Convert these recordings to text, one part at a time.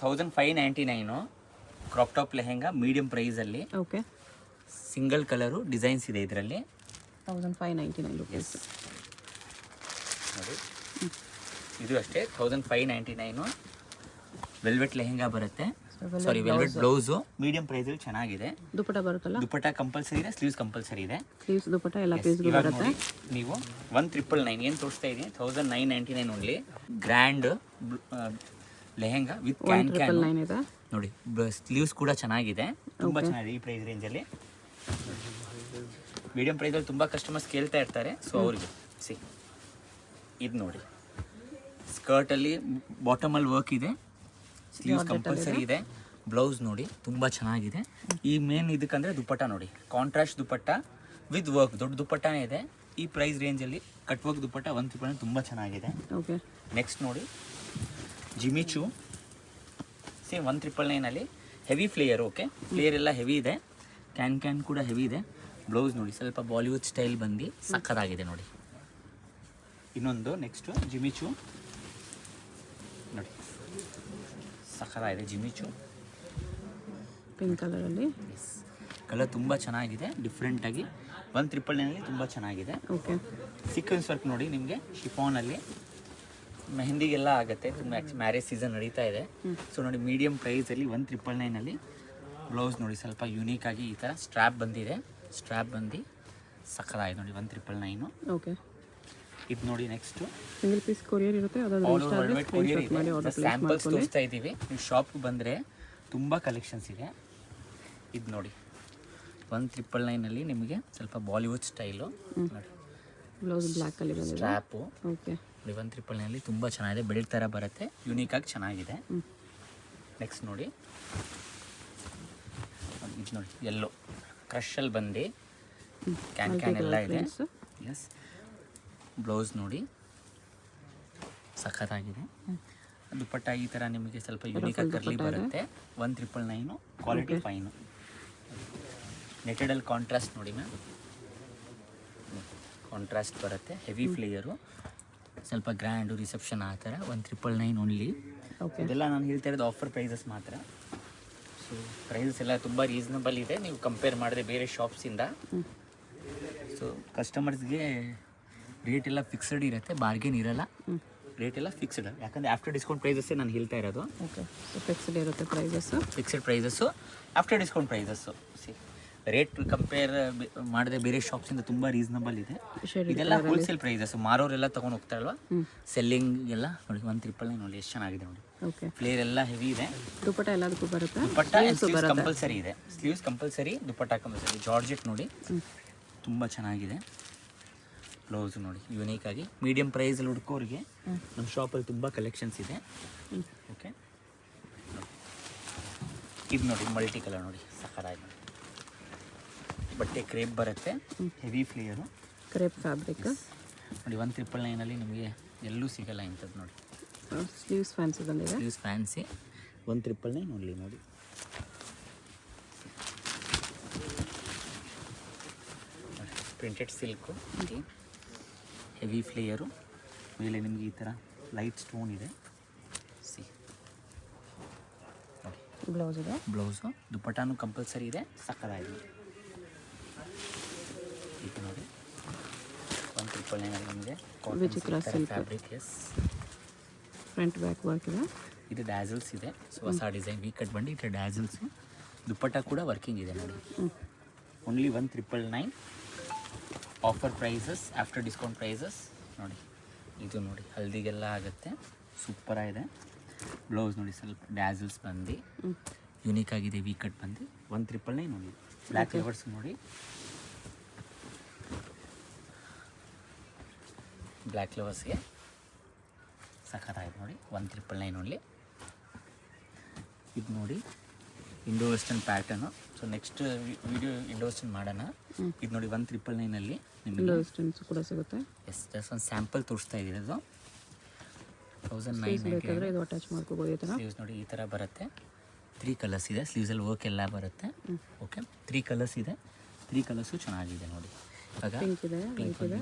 1599 crop top lehenga medium ಪ್ರೈಸಲ್ಲಿ. Okay, single colour designs ಇದೆ ಇದರಲ್ಲಿ. 1599 ರುಪೀಸ್ ನೋಡಿ, ಇದು ಅಷ್ಟೇ 1599. ವೆಲ್ವೆಟ್ ಲೆಹೆಂಗಾ ಬರುತ್ತೆ, ಸಾರಿ ವೆಲ್ವೆಟ್ ಬ್ಲೌಸು ಮೀಡಿಯಂ ಪ್ರೈಸಲ್ಲಿ ಚೆನ್ನಾಗಿದೆ. ದುಪಟ್ಟ ಬರುತ್ತಲ್ಲ, ದುಪಟ್ಟ ಕಂಪಲ್ಸರಿ ಇದೆ, ಸ್ಲೀವ್ಸ್ ಕಂಪಲ್ಸರಿ ಇದೆ. ಸ್ಲೀವ್ಸ್ ದುಪಟ್ಟ ಎಲ್ಲ ಪೀಸ್ಗಳು ಬರುತ್ತೆ. ನೀವು 1999 ಏನು ತೋರಿಸ್ತಾ ಇದ್ದೀನಿ, 1999 only. Grand lehenga with can can ಇದೆ ನೋಡಿ. ಸ್ಲೀವ್ಸ್ ಕೂಡ ಚೆನ್ನಾಗಿದೆ, ತುಂಬ ಚೆನ್ನಾಗಿದೆ ಈ ಪ್ರೈಸ್ ರೇಂಜಲ್ಲಿ. ಮೀಡಿಯಂ ಪ್ರೈಸಲ್ಲಿ ತುಂಬ ಕಸ್ಟಮರ್ಸ್ ಕೇಳ್ತಾ ಇರ್ತಾರೆ, ಸೊ ಅವ್ರಿಗೆ ಇದು ನೋಡಿ. ಸ್ಕರ್ಟಲ್ಲಿ ಬಾಟಮಲ್ಲಿ ವರ್ಕ್ ಇದೆ, ಸ್ಲೀವ್ಸ್ ಕಂಪಲ್ಸರಿ ಇದೆ. ಬ್ಲೌಸ್ ನೋಡಿ ತುಂಬ ಚೆನ್ನಾಗಿದೆ. ಈ ಮೇನ್ ಇದಕ್ಕಂದರೆ ದುಪ್ಪಟ್ಟ ನೋಡಿ, ಕಾಂಟ್ರಾಸ್ಟ್ ದುಪ್ಪಟ್ಟ ವಿತ್ ವರ್ಕ್, ದೊಡ್ಡ ದುಪ್ಪಟ್ಟನೇ ಇದೆ. ಈ ಪ್ರೈಸ್ ರೇಂಜಲ್ಲಿ ಕಟ್ ವರ್ಕ್ ದುಪ್ಪಟ್ಟ 1 ತುಂಬ ಚೆನ್ನಾಗಿದೆ. ಓಕೆ, ನೆಕ್ಸ್ಟ್ ನೋಡಿ ಜಿಮಿಚು, same 1999 heavy flare. Okay, flare ಎಲ್ಲ ಹೆವಿ ಇದೆ, ಕ್ಯಾನ್ ಕ್ಯಾನ್ ಕೂಡ ಹೆವಿ ಇದೆ. ಬ್ಲೌಸ್ ನೋಡಿ ಸ್ವಲ್ಪ ಬಾಲಿವುಡ್ ಸ್ಟೈಲ್ ಬಂದು ಸಕ್ಕತ್ತಾಗಿದೆ ನೋಡಿ. ಇನ್ನೊಂದು ನೆಕ್ಸ್ಟು ಜಿಮಿಚು ನೋಡಿ, ಸಕ್ಕತ್ತಾಗಿದೆ ಜಿಮಿಚು. ಪಿಂಕ್ ಕಲರಲ್ಲಿ, ಕಲರ್ ತುಂಬ ಚೆನ್ನಾಗಿದೆ, ಡಿಫ್ರೆಂಟಾಗಿ 1999 ತುಂಬ ಚೆನ್ನಾಗಿದೆ. ಓಕೆ, ಸೀಕ್ವೆನ್ಸ್ ವರ್ಕ್ ನೋಡಿ ನಿಮಗೆ ಶಿಫಾನಲ್ಲಿ ಮೆಹಂದಿಗೆಲ್ಲ ಆಗುತ್ತೆ, ಮ್ಯಾರೇಜ್ ಸೀಸನ್ ನಡೀತಾ ಇದೆ. ಸೊ ನೋಡಿ ಮೀಡಿಯಂ ಪ್ರೈಸಲ್ಲಿ 1999 ಬ್ಲೌಸ್ ನೋಡಿ ಸ್ವಲ್ಪ ಯೂನಿಕ್ ಆಗಿ ಈ ಥರ ಸ್ಟ್ರ್ಯಾಪ್ ಬಂದಿದೆ. ಸ್ಟ್ರ್ಯಾಪ್ ಬಂದು ಸಕ್ಕತ್ತಾಗಿದೆ ನೋಡಿ 1999. ಓಕೆ, ಇದು ನೋಡಿ ನೆಕ್ಸ್ಟು ಸಿಂಗಲ್ ಪೀಸ್ ಕೊರಿಯರ್ ಇರುತ್ತೆ, ಸ್ಯಾಂಪಲ್ಸ್ ತೋರಿಸ್ತಾ ಇದ್ದೀವಿ. ನೀವು ಶಾಪ್ಗೆ ಬಂದರೆ ತುಂಬ ಕಲೆಕ್ಷನ್ಸ್ ಇದೆ. ಇದು ನೋಡಿ 1999 ನಿಮಗೆ ಸ್ವಲ್ಪ ಬಾಲಿವುಡ್ ಸ್ಟೈಲು ನೋಡಿ. ಬ್ಲೌಸ್ ಬ್ಲ್ಯಾಕಲ್ಲಿ ಬಂದಿದೆ, ಸ್ಟ್ರ್ಯಾಪು. ಓಕೆ, 1999 ತುಂಬ ಚೆನ್ನಾಗಿದೆ, ಬೆಲ್ಟ್ ಥರ ಬರುತ್ತೆ, ಯೂನಿಕಾಗಿ ಚೆನ್ನಾಗಿದೆ. ನೆಕ್ಸ್ಟ್ ನೋಡಿ ಇದು ನೋಡಿ ಎಲ್ಲೋ ಕ್ರಷಲ್ಲಿ ಬಂದು ಕ್ಯಾನ್ ಕ್ಯಾನ್ ಎಲ್ಲ ಇದೆ. ಎಸ್, ಬ್ಲೌಸ್ ನೋಡಿ ಸಖತ್ತಾಗಿದೆ. ದುಪ್ಪಟ್ಟ ಈ ಥರ ನಿಮಗೆ ಸ್ವಲ್ಪ ಯೂನಿಕಾಗಿ ಕರ್ಲಿ ಬರುತ್ತೆ. 1999 ಕ್ವಾಲಿಟಿ ಫೈನು. ನೆಟೆಡಲ್ಲಿ ಕಾಂಟ್ರಾಸ್ಟ್ ನೋಡಿ ಮ್ಯಾಮ್, ಕಾಂಟ್ರಾಸ್ಟ್ ಬರುತ್ತೆ, ಹೆವಿ ಫ್ಲೇಯರು, ಸ್ವಲ್ಪ ಗ್ರ್ಯಾಂಡು ರಿಸೆಪ್ಷನ್ ಆ ಥರ. 1999 ಓನ್ಲಿ. ಇದೆಲ್ಲ ನಾನು ಹೇಳ್ತಾ ಇರೋದು ಆಫರ್ ಪ್ರೈಸಸ್ ಮಾತ್ರ. ಸೊ ಪ್ರೈಸಸ್ ಎಲ್ಲ ತುಂಬ ರೀಸನಬಲ್ ಇದೆ, ನೀವು ಕಂಪೇರ್ ಮಾಡಿದ್ರೆ ಬೇರೆ ಶಾಪ್ಸಿಂದ. ಸೊ ಕಸ್ಟಮರ್ಸ್ಗೆ ರೇಟ್ ಎಲ್ಲ ಫಿಕ್ಸ್ಡ್ ಇರುತ್ತೆ, ಬಾರ್ಗೇನ್ ಇರಲ್ಲ. ರೇಟ್ ಎಲ್ಲ ಫಿಕ್ಸ್ಡ್, ಯಾಕಂದರೆ ಆಫ್ಟರ್ ಡಿಸ್ಕೌಂಟ್ ಪ್ರೈಸಸ್ಸೇ ನಾನು ಹೇಳ್ತಾ ಇರೋದು. ಓಕೆ, ಫಿಕ್ಸ್ಡ್ ಇರುತ್ತೆ prices, fixed prices, after discount prices. Rate compare ಮಾಡಿದ್ರೆ ಬೇರೆ ಶಾಪ್ಸಿಂದ ತುಂಬ ರೀಸನಬಲ್ ಇದೆ. ಇದೆಲ್ಲ ಹೋಲ್ಸೇಲ್ ಪ್ರೈಸಸ್, ಮಾರೋರೆಲ್ಲ ತೊಗೊಂಡು ಹೋಗ್ತಾರಲ್ವ, ಸೆಲ್ಲಿಂಗ್ ಎಲ್ಲ ನೋಡಿ. 1999 ನೋಡಿ ಎಷ್ಟು ಚೆನ್ನಾಗಿದೆ ನೋಡಿ. ಓಕೆ, ಫ್ಲೇರ್ ಎಲ್ಲ ಹೆವಿ ಇದೆ. ದುಪಟ್ಟ ಎಲ್ಲದಕ್ಕೂ ಬರುತ್ತೆ, ದುಪಟ್ಟ ಸ್ಲೀವ್ಸ್ ಕಂಪಲ್ಸರಿ ಇದೆ, sleeves compulsory, dupatta compulsory. Georgette ನೋಡಿ ತುಂಬ ಚೆನ್ನಾಗಿದೆ. ಬ್ಲೌಸ್ ನೋಡಿ ಯೂನಿಕ್ ಆಗಿ. ಮೀಡಿಯಂ ಪ್ರೈಸಲ್ಲಿ ಹುಡ್ಕೋರಿಗೆ ನಮ್ಮ ಶಾಪಲ್ಲಿ ತುಂಬ ಕಲೆಕ್ಷನ್ಸ್ ಇದೆ. ಓಕೆ, ಇದು ನೋಡಿ ಮಲ್ಟಿ ಕಲರ್ ನೋಡಿ ಸಕ್ಕತ್ತಾಗಿ ನೋಡಿ. ಬಟ್ಟೆ ಕ್ರೇಪ್ ಬರುತ್ತೆ, ಹೆವಿ ಫ್ಲೇಯರು, ಕ್ರೇಪ್ ಫ್ಯಾಬ್ರಿಕ್ ನೋಡಿ. 1999 ನಿಮಗೆ ಎಲ್ಲೂ ಸಿಗಲ್ಲ ಇಂಥದ್ದು ನೋಡಿ. ಸ್ಲೀವ್ಸ್ ಫ್ಯಾನ್ಸಿ ಬಂದಿದೆ, ಸ್ಲೀವ್ಸ್ ಫ್ಯಾನ್ಸಿ 1999 ಓನ್ಲಿ ನೋಡಿ. ಪ್ರಿಂಟೆಡ್ ಸಿಲ್ಕು, ಹೆವಿ ಫ್ಲೇಯರು, ಮೇಲೆ ನಿಮಗೆ ಈ ಥರ ಲೈಟ್ ಸ್ಟೋನ್ ಇದೆ. ನೋಡಿ ಬ್ಲೌಸ್ ಇದೆ, ಬ್ಲೌಸು ದುಪಟ್ಟಾನು ಕಂಪಲ್ಸರಿ ಇದೆ, ಸಕ್ಕತ್ತಾಗಿದೆ. ಇದು ನೋಡಿ 1999 ನಿಮಗೆ ವಿಚಿತ್ರ silk fabric. Yes, front back work ಇದೆ. ಇದು ಡ್ಯಾಸಲ್ಸ್ ಇದೆ, ಸೊ ಹೊಸ ಡಿಸೈನ್ ವಿ ಕಟ್ ಬಂದು ಇದು ಡ್ಯಾಸಲ್ಸು. ದುಪ್ಪಟ್ಟ ಕೂಡ ವರ್ಕಿಂಗ್ ಇದೆ ನೋಡಿ. Only 1999 offer prices, after discount prices ನೋಡಿ. ಇದು ನೋಡಿ ಹಲ್ದಿಗೆಲ್ಲ ಆಗುತ್ತೆ, ಸೂಪರಾಗಿದೆ. ಬ್ಲೌಸ್ ನೋಡಿ ಸ್ವಲ್ಪ ಡ್ಯಾಸಲ್ಸ್ ಬಂದು ಯೂನಿಕ್ ಆಗಿದೆ, ವಿ ಕಟ್ ಬಂದು 1999 ನೋಡಿ. ಬ್ಲ್ಯಾಕ್ ಫ್ಲೇವರ್ಸ್ ನೋಡಿ, ಬ್ಲ್ಯಾಕ್ ಫ್ಲೇವರ್ಸ್ಗೆ ಸಖತ್ತಾಗಿದೆ ನೋಡಿ. 1999 ಓನ್ಲಿ. ಇದು ನೋಡಿ Indo western pattern. So next video Indo western ಮಾಡೋಣ. ಇದು ನೋಡಿ 1999 ಇಂಡೋ ವೆಸ್ಟರ್ನ್ಸ್ ಕೂಡ ಸಿಗುತ್ತೆ. ಎಸ್, ಜಸ್ಟ್ ಒಂದು ಸ್ಯಾಂಪಲ್ ತೋರಿಸ್ತಾ ಇದ್ದೀವಿ. ಇದು 1999 ಬೇಕಾದರೆ ಇದು ಅಟ್ಯಾಚ್ ಮಾಡ್ಕೋಬೋದು. ಈ ಥರ ಸ್ಲೀವ್ಸ್ ನೋಡಿ ಈ ಥರ ಬರುತ್ತೆ. 3 ಕಲರ್ಸ್ ಇದೆ, ಸ್ಲೀವ್ಸಲ್ಲಿ ವರ್ಕ್ ಎಲ್ಲ ಬರುತ್ತೆ. ಓಕೆ, 3 ಕಲರ್ಸ್ ಇದೆ, 3 ಕಲರ್ಸು ಚೆನ್ನಾಗಿದೆ ನೋಡಿ. ಇವಾಗ ಪಿಂಕ್ ಇದೆ, ವೈಟ್ ಇದೆ,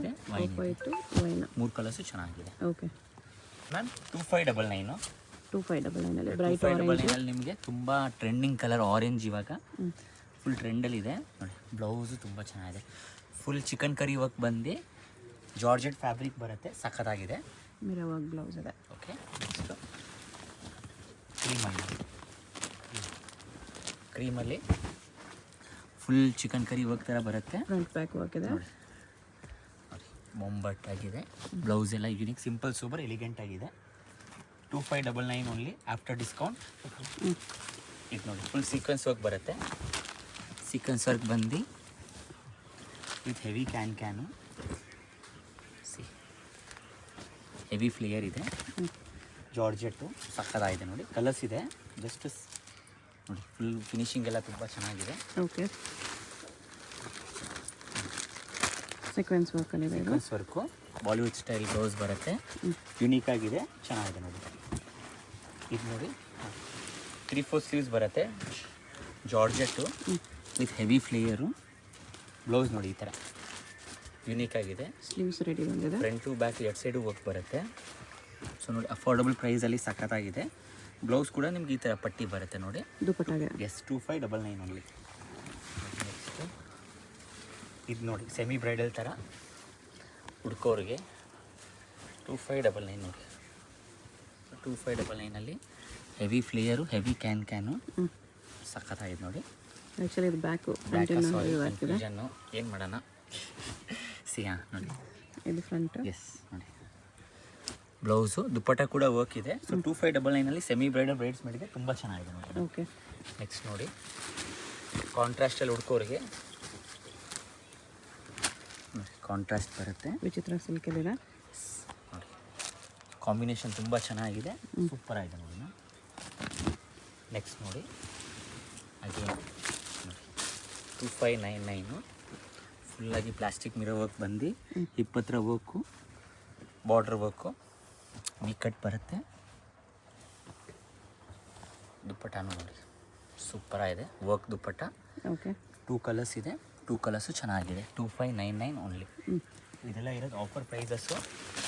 ವೈಟ್ ವೈನ್ 3 ಕಲರ್ಸು ಚೆನ್ನಾಗಿದೆ. ಓಕೆ ಮ್ಯಾಮ್ 2599 2599 ಬ್ರೈಟ್ 2599 ಅಲ್ಲಿ ನಿಮಗೆ ತುಂಬ ಟ್ರೆಂಡಿಂಗ್ ಕಲರ್ ಆರೆಂಜ್ ಇವಾಗ ಫುಲ್ ಟ್ರೆಂಡಲ್ಲಿದೆ ನೋಡಿ. ಬ್ಲೌಸು ತುಂಬ ಚೆನ್ನಾಗಿದೆ. ಫುಲ್ ಚಿಕನ್ ಕರಿ ವರ್ಕ್ ಬಂದು ಜಾರ್ಜೆಟ್ ಫ್ಯಾಬ್ರಿಕ್ ಬರುತ್ತೆ, ಸಖತ್ತಾಗಿದೆ. ಮಿರರ್ ವರ್ಕ್ ಬ್ಲೌಸ್ ಇದೆ. ಓಕೆ, ನೆಕ್ಸ್ಟು ಕ್ರೀಮಲ್ಲಿ ಫುಲ್ ಚಿಕನ್ ಕರಿ ವರ್ಕ್ ಥರ ಬರುತ್ತೆ. ಫ್ರಂಟ್ ಬ್ಯಾಕ್ ವರ್ಕ್ ಇದೆ. ನೋಡಿ ಬೊಂಬಟ್ ಆಗಿದೆ. ಬ್ಲೌಸ್ ಎಲ್ಲ ಯೂನಿಕ್, ಸಿಂಪಲ್, ಸೂಪರ್, ಎಲಿಗೆಂಟ್ ಆಗಿದೆ. 2599 ಓನ್ಲಿ ಆಫ್ಟರ್ ಡಿಸ್ಕೌಂಟ್. ಇದು ನೋಡಿ ಫುಲ್ ಸೀಕ್ವೆನ್ಸ್ ವರ್ಕ್ ಬರುತ್ತೆ. ಸೀಕ್ವೆನ್ಸ್ ವರ್ಕ್ ಬಂದು with heavy can C heavy flare ಇದೆ. ಜಾರ್ಜೆಟ್ಟು ಸಕ್ಕತ್ತಾಗಿದೆ ನೋಡಿ. ಕಲರ್ಸ್ ಇದೆ, ಜಸ್ಟ್ ನೋಡಿ ಫುಲ್ ಫಿನಿಶಿಂಗ್ ಎಲ್ಲ ತುಂಬ ಚೆನ್ನಾಗಿದೆ. ಓಕೆ, ಸೀಕ್ವೆನ್ಸ್ ವರ್ಕಲ್ಲಿದೆ. Sequins work Bollywood style blouse ಬರುತ್ತೆ. ಯುನೀಕ್ ಆಗಿದೆ, ಚೆನ್ನಾಗಿದೆ ನೋಡಿ. ಇದು ನೋಡಿ 3/4 ಸ್ಲೀವ್ಸ್ ಬರುತ್ತೆ. Georgette with heavy flare. Blouse ನೋಡಿ ಈ ಥರ ಯುನೀಕ್ ಆಗಿದೆ. ಸ್ಲೀವ್ಸ್ ರೆಡಿ ಬಂದಿದೆ. ಫ್ರಂಟು ಬ್ಯಾಕ್ ಎರಡು ಸೈಡು ವರ್ಕ್ ಬರುತ್ತೆ. ಸೊ ನೋಡಿ ಅಫೋರ್ಡಬಲ್ ಪ್ರೈಸಲ್ಲಿ ಸಖತ್ತಾಗಿದೆ. ಬ್ಲೌಸ್ ಕೂಡ ನಿಮ್ಗೆ ಈ ಥರ ಪಟ್ಟಿ ಬರುತ್ತೆ ನೋಡಿ. ದುಪಟ್ಟಾಗೆ ಎಸ್ 2599 ಓನ್ಲಿ. ನೆಕ್ಸ್ಟು ಇದು ನೋಡಿ ಸೆಮಿ ಬ್ರೈಡಲ್ ಥರ ಹುಡ್ಕೋರಿಗೆ 2599 ನೋಡಿ. 2599ಅಲ್ಲಿ ಹೆವಿ ಫ್ಲೇಯರು, ಹೆವಿ ಕ್ಯಾನು ಸಖತ್ತಾಗಿದೆ ನೋಡಿ. ಆ್ಯಕ್ಚುಲಿ ಇದು ಬ್ಯಾಕು ಕನ್ಫ್ಯೂಷನ್ನು ಏನು ಮಾಡೋಣ ಸಿಯಾ ನೋಡಿ. ಇದು ಫ್ರಂಟ್. ಎಸ್ ನೋಡಿ ಬ್ಲೌಸು, ದುಪ್ಪಟ್ಟ ಕೂಡ ವರ್ಕ್ ಇದೆ. ಸೊ 2599ಅಲ್ಲಿ ಸೆಮಿ ಬ್ರೈಡಲ್ ಬ್ರೈಡ್ಸ್ ಮೇಡಿಗೆ ತುಂಬ ಚೆನ್ನಾಗಿದೆ ನೋಡಿ. ಓಕೆ, ನೆಕ್ಸ್ಟ್ ನೋಡಿ ಕಾಂಟ್ರಾಸ್ಟಲ್ಲಿ ಹುಡ್ಕೋರಿಗೆ ನೋಡಿ ಕಾಂಟ್ರಾಸ್ಟ್ ಬರುತ್ತೆ. ವಿಚಿತ್ರ ಸಿಲ್ಕಲ್ಲಿದೆ ನೋಡಿ. ಕಾಂಬಿನೇಷನ್ ತುಂಬ ಚೆನ್ನಾಗಿದೆ, ಸೂಪರ್ ಆಗಿದೆ ನೋಡಿ. ನೆಕ್ಸ್ಟ್ ನೋಡಿ ಹಾಗೆ ನೋಡಿ 2599 ಫುಲ್ಲಾಗಿ ಪ್ಲಾಸ್ಟಿಕ್ ಮಿರರ್ ವರ್ಕ್ ಬಂದು ಹಿಪ್ಪತ್ರ work, border work, V cut ಬರುತ್ತೆ. ದುಪ್ಪಟ್ಟಾನು ನೋಡಿ ಸೂಪರಾಗಿದೆ ವರ್ಕ್ ದುಪ್ಪಟ್ಟ. ಓಕೆ, 2 ಕಲರ್ಸ್ ಇದೆ. 2 ಕಲರ್ಸು ಚೆನ್ನಾಗಿದೆ. 2599 ಓನ್ಲಿ. ಇದೆಲ್ಲ ಇರೋದು ಆಫರ್ ಪ್ರೈಸಸ್ಸು.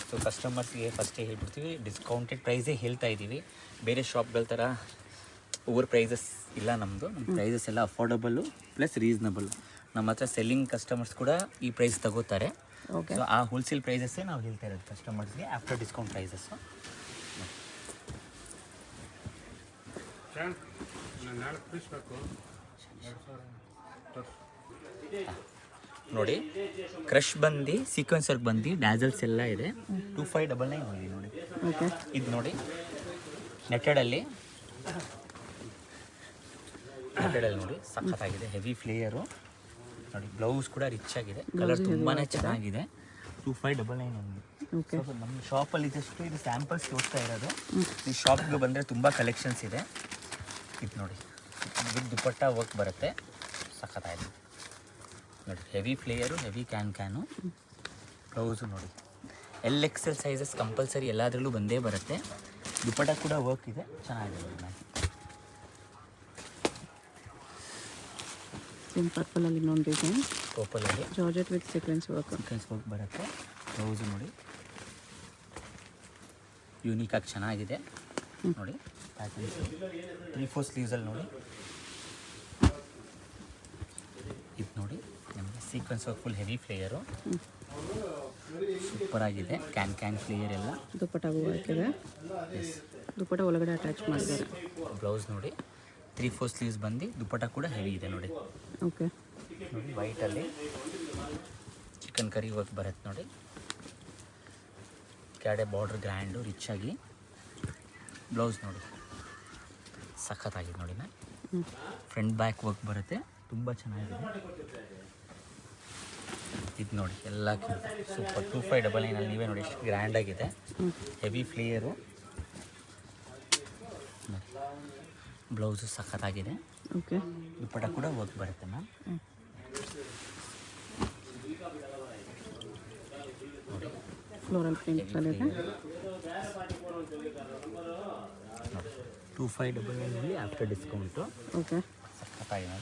ಸೊ ಕಸ್ಟಮರ್ಸ್ಗೆ ಫಸ್ಟೇ ಹೇಳ್ಬಿಡ್ತೀವಿ, ಡಿಸ್ಕೌಂಟೆಡ್ ಪ್ರೈಸೇ ಹೇಳ್ತಾ ಇದ್ದೀವಿ. ಬೇರೆ ಶಾಪ್ಗಳ ಥರ ಓವರ್ ಪ್ರೈಸಸ್ ಇಲ್ಲ ನಮ್ಮದು. ನಮ್ಮ ಪ್ರೈಸಸ್ ಎಲ್ಲ ಅಫೋರ್ಡಬಲ್ಲು ಪ್ಲಸ್ ರೀಸನಬಲ್ಲು. ನಮ್ಮ ಹತ್ರ ಸೆಲ್ಲಿಂಗ್ ಕಸ್ಟಮರ್ಸ್ ಕೂಡ ಈ ಪ್ರೈಸ್ ತಗೋತಾರೆ. ಓಕೆ, ಸೊ ಆ ಹೋಲ್ಸೇಲ್ ಪ್ರೈಸಸ್ಸೇ ನಾವು ಹೇಳ್ತಾ ಇರೋದು ಕಸ್ಟಮರ್ಸ್ಗೆ ಆಫ್ಟರ್ ಡಿಸ್ಕೌಂಟ್ ಪ್ರೈಸಸ್ಸು. ನೋಡಿ ಕ್ರಶ್ ಬಂದು ಸೀಕ್ವೆನ್ಸ್ ವರ್ಕ್ ಬಂದು ಡ್ಯಾಸಲ್ಸ್ ಎಲ್ಲ ಇದೆ. 2599 ಓನ್ಲಿ ನೋಡಿ. ಓಕೆ, ಇದು ನೋಡಿ ನೆಟೆಡಲ್ಲಿ ನೋಡಿ ಸಖತ್ತಾಗಿದೆ. ಹೆವಿ ಫ್ಲೇಯರು ನೋಡಿ. ಬ್ಲೌಸ್ ಕೂಡ ರಿಚ್ ಆಗಿದೆ. ಕಲರ್ ತುಂಬಾ ಚೆನ್ನಾಗಿದೆ. 2599 ಓನ್ಲಿ. ಓಕೆ, ಸೊ ನಮ್ಮ ಶಾಪಲ್ಲಿ ಜಸ್ಟ್ ಇದು ಸ್ಯಾಂಪಲ್ಸ್ ತೋರಿಸ್ತಾ ಇರೋದು. ಈ ಶಾಪ್ಗೆ ಬಂದರೆ ತುಂಬ ಕಲೆಕ್ಷನ್ಸ್ ಇದೆ. ಇದು ನೋಡಿ ವಿತ್ ದುಪ್ಪಟ್ಟ ವರ್ಕ್ ಬರುತ್ತೆ, ಸಖತ್ತಾಗಿದೆ ನೋಡಿ. Heavy flare, heavy can. Blouse ನೋಡಿ LXL ಸೈಜಸ್ ಕಂಪಲ್ಸರಿ ಎಲ್ಲದರಲ್ಲೂ ಬಂದೇ ಬರುತ್ತೆ. ದುಪ್ಪಟ್ಟ ಕೂಡ ವರ್ಕ್ ಇದೆ, ಚೆನ್ನಾಗಿದೆ ನೋಡಿ. ಸೇಮ್ ಪರ್ಪಲಲ್ಲಿ ಇನ್ನೊಂದು ಡಿಸೈನ್, ಪರ್ಪಲಲ್ಲಿ georgette with sequins work. Sequins work ಬರುತ್ತೆ. ಬ್ಲೌಸು ನೋಡಿ ಯೂನಿಕಾಗಿ ಚೆನ್ನಾಗಿದೆ ನೋಡಿ. 3/4 ಸ್ಲೀವ್ಸಲ್ಲಿ ನೋಡಿ. ಇದು ನೋಡಿ ನಮಗೆ sequins work full heavy flare, ಸೂಪರಾಗಿದೆ. ಕ್ಯಾನ್ ಫ್ಲೇಯರ್ ಎಲ್ಲ. ದುಪ್ಪಟ್ಟಾಗೂ ವರ್ಕ್ ಇದೆ. ದುಪ್ಪಟ್ಟ ಒಳಗಡೆ ಅಟ್ಯಾಚ್ ಮಾಡಿದ್ದಾರೆ. ಬ್ಲೌಸ್ ನೋಡಿ 3/4 ಸ್ಲೀವ್ಸ್ ಬಂದು ದುಪ್ಪಟ್ಟ ಕೂಡ ಹೆವಿ ಇದೆ ನೋಡಿ. ಓಕೆ, ನೋಡಿ ವೈಟಲ್ಲಿ ಚಿಕನ್ ಕರಿ ವರ್ಕ್ ಬರುತ್ತೆ ನೋಡಿ. ಕೆಳಗಡೆ ಬಾರ್ಡ್ರ್ ಗ್ರ್ಯಾಂಡು ರಿಚ್ ಆಗಿ. ಬ್ಲೌಸ್ ನೋಡಿ ಸಖತ್ತಾಗಿದೆ ನೋಡಿ. ಫ್ರಂಟ್ ಬ್ಯಾಕ್ ವರ್ಕ್ ಬರುತ್ತೆ, ತುಂಬ ಚೆನ್ನಾಗಿದೆ. ಇದು ನೋಡಿ ಎಲ್ಲ ಸೂಪರ್. 2599 ನೀವೇ ನೋಡಿ ಎಷ್ಟು ಗ್ರ್ಯಾಂಡಾಗಿದೆ. Heavy flare. ಬ್ಲೌಸು ಸಖತ್ತಾಗಿದೆ. ಓಕೆ, ದುಪ್ಪಟ್ಟ ಕೂಡ ವರ್ಕ್ ಬರುತ್ತೆ ಮ್ಯಾಮ್. ಫ್ಲೋರಲ್ ಪ್ರಿಂಟ್ಸಲ್ಲಿದೆ. 2599 ಆಫ್ಟರ್ ಡಿಸ್ಕೌಂಟು. ಓಕೆ, ಸಖತ್ತಾಗಿದೆ.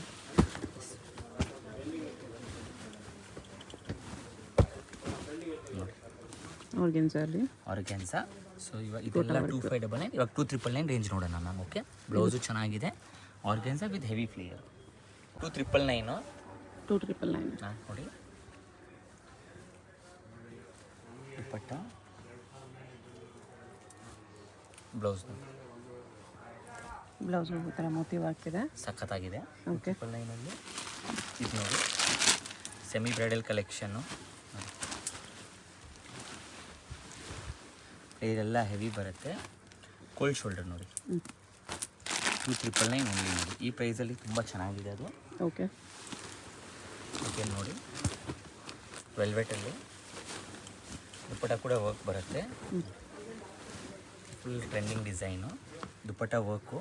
ನೋಡಿ ಆರ್ಗೆನ್ಸಲ್ಲಿ ಆರ್ಗೆನ್ಸಾ ಸೊ ಇವಾಗ ಇದೆಲ್ಲ 2599, ಇವಾಗ 2399 ರೇಂಜ್ ನೋಡೋಣ ಮ್ಯಾಮ್. ಓಕೆ, ಬ್ಲೌಸು ಚೆನ್ನಾಗಿದೆ, ಆರ್ಗೆನ್ಸಾ ವಿತ್ ಹೆವಿ ಫ್ಲೇಯರ್. 2399 2399 ನೋಡಿ. ದುಪ್ಪಟ್ಟ, ಬ್ಲೌಸ್ ಈ ಥರ ಮೋಟಿವ್ ಆಗ್ತಿದೆ, ಸಖತ್ತಾಗಿದೆ. ಓಕೆ 999 ಇದು ನೋಡಿ, ಸೆಮಿ ಬ್ರೈಡಲ್ ಕಲೆಕ್ಷನ್ನು. ಇದೆಲ್ಲ ಹೆವಿ ಬರುತ್ತೆ, ಕೋಲ್ಡ್ ಶೋಲ್ಡರ್ ನೋಡಿ. 2399 ಓನ್ಲಿ ನೋಡಿ. ಈ ಪ್ರೈಸಲ್ಲಿ ತುಂಬ ಚೆನ್ನಾಗಿದೆ ಅದು. ಓಕೆ ಓಕೆ ನೋಡಿ, ವೆಲ್ವೆಟಲ್ಲಿ ದುಪ್ಪಟ್ಟ ಕೂಡ ವರ್ಕ್ ಬರುತ್ತೆ, ಫುಲ್ ಟ್ರೆಂಡಿಂಗ್ ಡಿಸೈನು, ದುಪ್ಪಟ್ಟ ವರ್ಕು.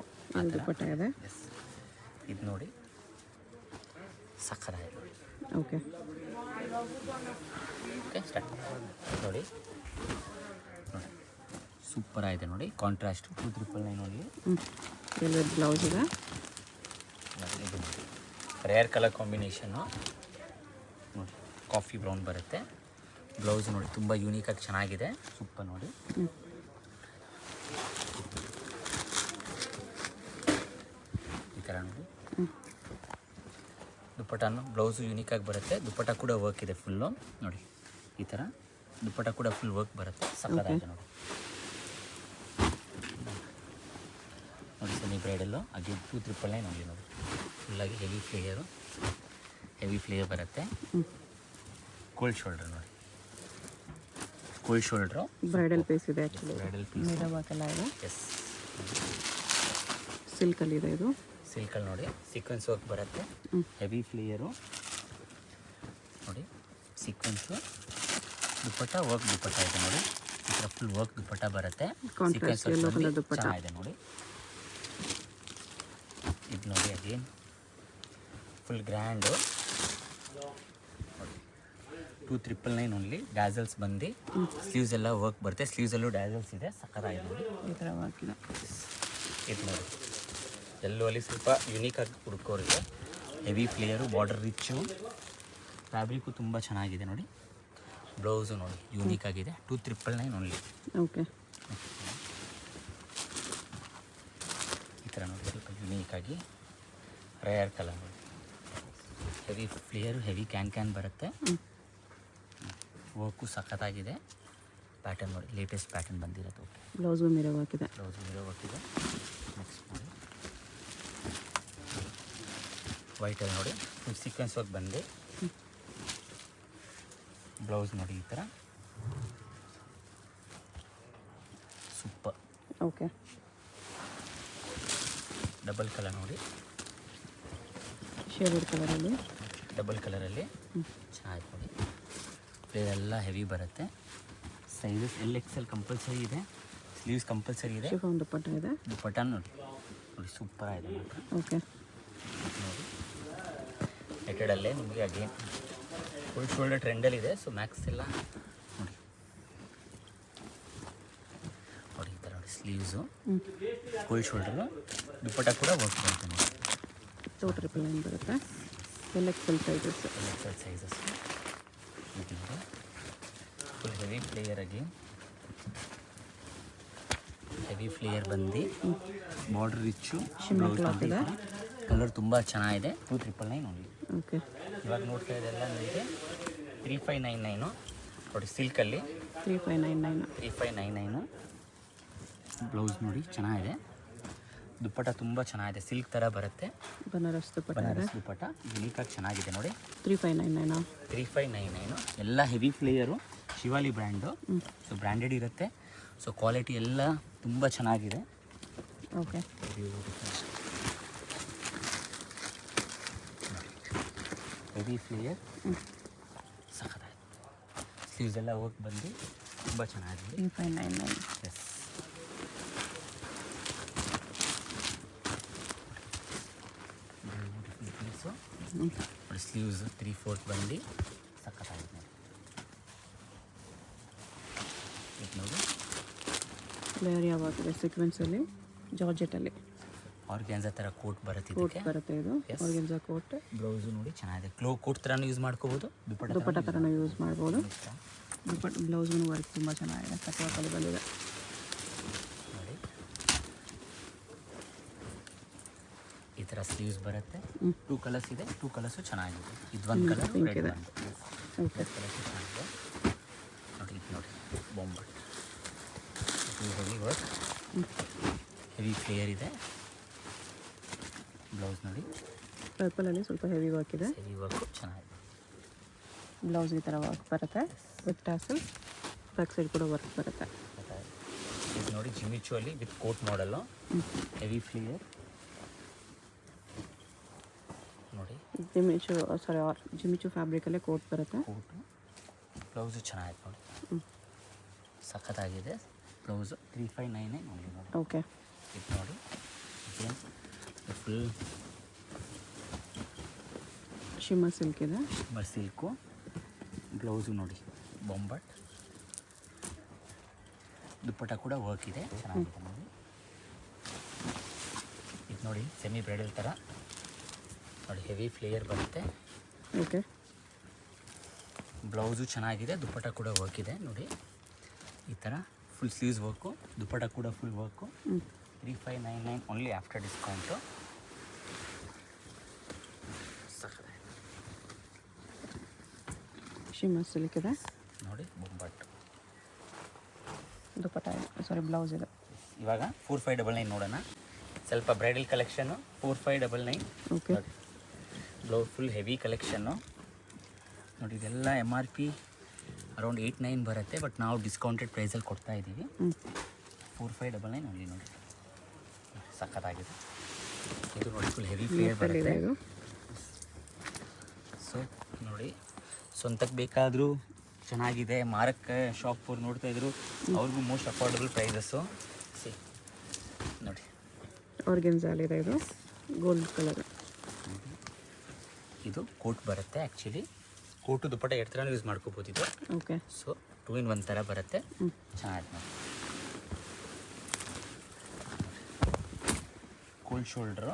ದುಪ್ಪಟ್ಟ ಇದೆ. ಎಸ್, ಇದು ನೋಡಿ ಸಖತ್ತಾಗಿದೆ. ಓಕೆ ಓಕೆ ಸ್ಟಾರ್ಟ್ ನೋಡಿ. ಸೂಪರ್ ಆಗಿದೆ ನೋಡಿ, ಕಾಂಟ್ರಾಸ್ಟ್. 2399 ಓನ್ಲಿ. ವೆಲ್ವೆಟ್ ಬ್ಲೌಸ್ ಇದೆ. ಇದು ರೇರ್ ಕಲರ್ ಕಾಂಬಿನೇಷನ್ನು ನೋಡಿ, ಕಾಫಿ ಬ್ರೌನ್ ಬರುತ್ತೆ. ಬ್ಲೌಸ್ ನೋಡಿ ತುಂಬ ಯೂನಿಕಾಗಿ ಚೆನ್ನಾಗಿದೆ, ಸೂಪರ್ ನೋಡಿ. ಈ ಥರ ನೋಡಿ ದುಪ್ಪಟ್ಟನು, ಬ್ಲೌಸು ಯೂನಿಕಾಗಿ ಬರುತ್ತೆ, ದುಪ್ಪಟ್ಟ ಕೂಡ ವರ್ಕ್ ಇದೆ ಫುಲ್ಲು ನೋಡಿ. ಈ ಥರ ದುಪ್ಪಟ್ಟ ಕೂಡ ಫುಲ್ ವರ್ಕ್ ಬರುತ್ತೆ, ಸಕ್ಕತ್ತಾಗಿದೆ ನೋಡಿ. ನೋಡಿ ಸೆಮಿ ಬ್ರೈಡಲ್ಲು ಹಾಗೆ 2399 ಓನ್ಲಿ ನೋಡಿ. ಫುಲ್ಲಾಗಿ ಹೆವಿ ಫ್ಲೇಯರ್ ಬರುತ್ತೆ. ಕೋಲ್ಡ್ ಶೋಲ್ಡರ್ ನೋಡಿ, ಕೋಲ್ಡ್ ಶೋಲ್ಡ್ರು ಬ್ರೈಡಲ್ ಪೀಸ್ ಇದೆ. Actually bridal piece mirror work ಎಲ್ಲ ಇದೆ. ಎಸ್, ಸಿಲ್ಕಲ್ಲಿ ಇದೆ ಇದು. ಸಿಲ್ಕಲ್ಲಿ ನೋಡಿ ಸೀಕ್ವೆನ್ಸ್ ವರ್ಕ್ ಬರುತ್ತೆ, ಹೆವಿ ಫ್ಲೇಯರು ನೋಡಿ. ಸೀಕ್ವೆನ್ಸು ದುಪ್ಪಟ್ಟ ವರ್ಕ್ ದುಪ್ಪಟ್ಟ ಇದೆ ನೋಡಿ. ಈ ಥರ ಫುಲ್ ವರ್ಕ್ ದುಪ್ಪಟ್ಟ ಬರುತ್ತೆ, ಕಾಂಟ್ರಾಸ್ಟ್ ಯೆಲ್ಲೋ ಕಲರ್ ದುಪ್ಪಟ್ಟ ಚೆನ್ನಾಗಿದೆ ನೋಡಿ. ಇದು ನೋಡಿ ಅಗೇನ್ ಫುಲ್ ಗ್ರ್ಯಾಂಡು. 2399 ಓನ್ಲಿ. ಡ್ಯಾಸಲ್ಸ್ ಬಂದು ಸ್ಲೀವ್ಸ್ ಎಲ್ಲ ವರ್ಕ್ ಬರುತ್ತೆ, ಸ್ಲೀವ್ಸಲ್ಲೂ ಡ್ಯಾಸಲ್ಸ್ ಇದೆ, ಸಕ್ಕತ್ತಾಗಿದೆ ನೋಡಿ. ಈ ಥರ ವರ್ಕ್ ಇದೆ. ಇದು ನೋಡಿ, ಎಲ್ಲೋ ಅಲ್ಲಿ ಸ್ವಲ್ಪ ಯೂನಿಕಾಗಿ ಹುಡುಕೋರಿಗೆ ಹೆವಿ ಫ್ಲೇಯರು, ಬಾರ್ಡರ್ ರಿಚ್ಚು, ಫ್ಯಾಬ್ರಿಕ್ಕು ತುಂಬ ಚೆನ್ನಾಗಿದೆ ನೋಡಿ. ಬ್ಲೌಸು ನೋಡಿ ಯೂನಿಕ್ ಆಗಿದೆ. 2399 ಓನ್ಲಿ. ಓಕೆ ಈ ಥರ ನೋಡಿ ಸ್ವಲ್ಪ ಯೂನಿಕಾಗಿ ರೇರ್ ಕಲರ್ ನೋಡಿ, ಹೆವಿ ಫ್ಲೇಯರು, ಹೆವಿ ಕ್ಯಾನ್ ಬರುತ್ತೆ. ವರ್ಕು ಸಖತ್ತಾಗಿದೆ. ಪ್ಯಾಟರ್ನ್ ನೋಡಿ, ಲೇಟೆಸ್ಟ್ ಪ್ಯಾಟರ್ನ್ ಬಂದಿರೋದು. ಓಕೆ, ಬ್ಲೌಸು ಮಿರರ್ ವರ್ಕ್ ಇದೆ. ಬ್ಲೌಸು ಮಿರರ್ ವರ್ಕ್ ಇದೆ. ನೆಕ್ಸ್ಟ್ ನೋಡಿ ವೈಟಲ್ಲಿ ನೋಡಿ ಫುಲ್ ಸೀಕ್ವೆನ್ಸ್ ವರ್ಕ್ ಬಂದು ಬ್ಲೌಸ್ ನೋಡಿ ಈ ಥರ ಸೂಪರ್. ಓಕೆ ಡಬಲ್ ಕಲರ್ ನೋಡಿ, ಶೇಡೆಡ್ ಕಲರಲ್ಲಿ, ಡಬಲ್ ಕಲರಲ್ಲಿ ಚೆನ್ನಾಗಿ ನೋಡಿ. ಎಲ್ಲ ಹೆವಿ ಬರುತ್ತೆ. ಸೈಜಸ್ XL ಕಂಪಲ್ಸರಿ ಇದೆ, ಸ್ಲೀವ್ಸ್ ಕಂಪಲ್ಸರಿ ಇದೆ. ಶಿಫಾನ್ ದುಪ್ಪಟ್ಟ ಇದೆ. ದುಪ್ಪಟ್ಟ ನೋಡಿ ಸೂಪರ್ ಆಗಿದೆ ಮಾತ್ರ. ಓಕೆ ನೋಡಿ ನೆಟೆಡಲ್ಲೇ ನಿಮಗೆ ಅಗೇನ್ ಫುಲ್ ಶೋಲ್ಡರ್ ಟ್ರೆಂಡಲ್ಲಿದೆ. ಸೊ ಮ್ಯಾಕ್ಸ್ ಎಲ್ಲ ನೋಡಿ ಈ ಥರ ನೋಡಿ, ಸ್ಲೀವ್ಸು ಫುಲ್ ಶೋಲ್ಡರು, ದುಪ್ಪಟ್ಟ ಕೂಡ ವರ್ಕ್ ಬರುತ್ತೆ ನೋಡಿ. 2399 ಬರುತ್ತೆ. XL sizes, XL sizes. ಇದು ನೋಡಿ full heavy flare again, heavy flare ಬಂದು ಬಾರ್ಡರ್ ರಿಚ್ಚು, ಕಲರ್ ತುಂಬ ಚೆನ್ನಾಗಿದೆ. 2399 ಓನ್ಲಿ. ಓಕೆ ಇವಾಗ ನೋಡ್ತಾ ಇದೆಲ್ಲ ನಿಮಗೆ 3599 ನೋಡಿ, ಸಿಲ್ಕಲ್ಲಿ 3599. ಬ್ಲೌಸ್ ನೋಡಿ ಚೆನ್ನಾಗಿದೆ, ದುಪ್ಪಟ್ಟ ತುಂಬ ಚೆನ್ನಾಗಿದೆ, ಸಿಲ್ಕ್ ಥರ ಬರುತ್ತೆ. ಬನಾರಸ್ ದುಪ್ಪಟ್ಟ ಇದೆ. ಬನಾರಸ್ ದುಪ್ಪಟ್ಟ ಯೂನಿಕಾಗಿ ಚೆನ್ನಾಗಿದೆ ನೋಡಿ. 3599. 3599 ಎಲ್ಲ heavy flare, Shivali brand. So branded ಇರುತ್ತೆ. ಸೊ ಕ್ವಾಲಿಟಿ ಎಲ್ಲ ತುಂಬ ಚೆನ್ನಾಗಿದೆ. ಓಕೆ ಹೆವಿ ಫ್ಲೇಯರ್ ಸಖತ್ತಾಗಿದೆ. ಸ್ಲೀವ್ಸ್ ಎಲ್ಲ ವರ್ಕ್ ಬಂದು ತುಂಬ ಚೆನ್ನಾಗಿದೆ. 3599. ಎಸ್, ನೋಡಿ ಸ್ಲೀವ್ಸ್ 3/4 ಬಂದು ಸಖತ್ತಾಗಿದೆ ನೋಡಿ. ಲೇಯರ್ ಯಾವಾಗಿದೆ ಸೀಕ್ವೆನ್ಸಲ್ಲಿ, ಜಾರ್ಜೆಟಲ್ಲಿ ಆರ್ಗ್ಯಾನ್ಸಾ ಥರ ಕೋಟ್ ಬರುತ್ತೆ, ಕೋಟ್ ಬರುತ್ತೆ. ಇದು ಆರ್ಗ್ಯಾನ್ಸಾ ಕೋಟ್. ಬ್ಲೌಸು ನೋಡಿ ಚೆನ್ನಾಗಿದೆ, ಕೋಟ್ ಥರನೂ ಯೂಸ್ ಮಾಡ್ಕೋಬೋದು, ದುಪ್ಪಟ್ಟ ಥರನೂ ಯೂಸ್ ಮಾಡ್ಬೋದು. ದುಪ್ಪಟ್ಟ ಬ್ಲೌಸ್ಗೂ ವರ್ಕ್ ತುಂಬ ಚೆನ್ನಾಗಿದೆ, ಕಟ್ಟುವಲ್ಲಿ ಬಂದಿದೆ. ಈ ಥರ ಸ್ಲೀವ್ಸ್ ಬರುತ್ತೆ. 2 ಕಲರ್ಸ್ ಇದೆ, 2 ಕಲರ್ಸು ಚೆನ್ನಾಗಿದೆ. ಇದು ಒಂದು ಕಲರ್ pink ರೆಡ್ ಇದೆ. ಒಂದು ಓಕೆ ಕಲರ್ಸು ಚೆನ್ನಾಗಿದೆ. ನೋಡಿ ಇದು ನೋಡಿ ಬೊಂಬಟ್, ಇದು ಹೆವಿ ವರ್ಕ್, ಹೆವಿ ಫ್ಲೇಯರ್ ಇದೆ. ಬ್ಲೌಸ್ ನೋಡಿ ಪರ್ಪಲಲ್ಲಿ ಸ್ವಲ್ಪ ಹೆವಿ ವರ್ಕ್ ಇದೆ. ಹೆವಿ ವರ್ಕು ಚೆನ್ನಾಗಿದೆ. ಬ್ಲೌಸ್ ಈ ಥರ ವರ್ಕ್ ಬರುತ್ತೆ ವಿತ್ ಟಾಸಲ್. ಬ್ಯಾಕ್ ಸೈಡ್ ಕೂಡ ವರ್ಕ್ ಬರುತ್ತೆ. ಇದು ನೋಡಿ ಜಿಮಿಚು ಅಲ್ಲಿ ವಿತ್ ಕೋಟ್ ಮಾಡಲು, ಹೆವಿ ಫ್ಲೇಯರ್ ನೋಡಿ. ಜಿಮಿಚು ಫ್ಯಾಬ್ರಿಕಲ್ಲೇ ಕೋಟ್ ಬರುತ್ತೆ. ಕೋಟು ಬ್ಲೌಸು ಚೆನ್ನಾಗಿದೆ ನೋಡಿ, ಸಖತ್ತಾಗಿದೆ ಬ್ಲೌಸು. 359 ನೋಡಿ ನೋಡಿ. ಓಕೆ ಇದು ನೋಡಿ ಫುಲ್ ಶಿಮ್ಮರ್ ಸಿಲ್ಕ್ ಇದೆ. ಸಿಲ್ಕು. ಬ್ಲೌಸು ನೋಡಿ ಬೊಂಬಟ್, ದುಪ್ಪಟ್ಟ ಕೂಡ ವರ್ಕ್ ಇದೆ, ಚೆನ್ನಾಗಿದೆ ನೋಡಿ. ಇದು ನೋಡಿ ಸೆಮಿ ಬ್ರೈಡಲ್ ಥರ ನೋಡಿ, ಹೆವಿ ಫ್ಲೇಯರ್ ಬರುತ್ತೆ. ಓಕೆ ಬ್ಲೌಸು ಚೆನ್ನಾಗಿದೆ, ದುಪ್ಪಟ್ಟ ಕೂಡ ವರ್ಕ್ ಇದೆ ನೋಡಿ. ಈ ಥರ ಫುಲ್ ಸ್ಲೀವ್ಸ್ ವರ್ಕು, ದುಪ್ಪಟ್ಟ ಕೂಡ full work. 3599 only after discount. Shimmer silk ಇದೆ. ನೋಡಿ ಬೊಂಬಟ್. ದುಪ್ಪಟ್ಟ ಬ್ಲೌಸ್ ಇದೆ. ಇವಾಗ 4599 ನೋಡೋಣ. ಸ್ವಲ್ಪ bridal collection 4599. Okay blouse full heavy collection ನೋಡಿ. ಇದೆಲ್ಲ MRP ಅರೌಂಡ್ 89 ಬರುತ್ತೆ, ಬಟ್ ನಾವು ಡಿಸ್ಕೌಂಟೆಡ್ ಪ್ರೈಸಲ್ಲಿ ಕೊಡ್ತಾ ಇದ್ದೀವಿ. 4599 ಓನ್ಲಿ ನೋಡಿ, ಸಖತ್ತಾಗಿದೆ. ಇದು ನೋಡಿ ಫುಲ್ ಹೆವಿ ಫ್ಲೇಯರ್ ಬರುತ್ತೆ. ಇದು ಸೊ ನೋಡಿ, ಸ್ವಂತಕ್ಕೆ ಬೇಕಾದರೂ ಚೆನ್ನಾಗಿದೆ. ಮಾರಕ್ಕೆ ಶಾಪ್ ಅವ್ರು ನೋಡ್ತಾ ಇದ್ರು, ಅವ್ರಿಗೂ ಮೋಸ್ಟ್ ಅಫೋರ್ಡಬಲ್ ಪ್ರೈಸಸ್ಸು. ಸಿ ನೋಡಿ ಆರ್ಗೆನ್ಜಾಲಿದೆ. ಇದು ಗೋಲ್ಡ್ ಕಲರ್. ಇದು ಕೋಟ್ ಬರುತ್ತೆ. ಆ್ಯಕ್ಚುಲಿ ಕೋಟು ದುಪ್ಪಟ್ಟ ಎರಡು ಥರ ಯೂಸ್ ಮಾಡ್ಕೋಬೋದು ಇದು. ಓಕೆ ಸೊ 2 in 1 ಥರ ಬರುತ್ತೆ, ಚೆನ್ನಾಗಿದೆ ನೋಡಿ. ಕೋಲ್ಡ್ ಶೋಲ್ಡ್ರು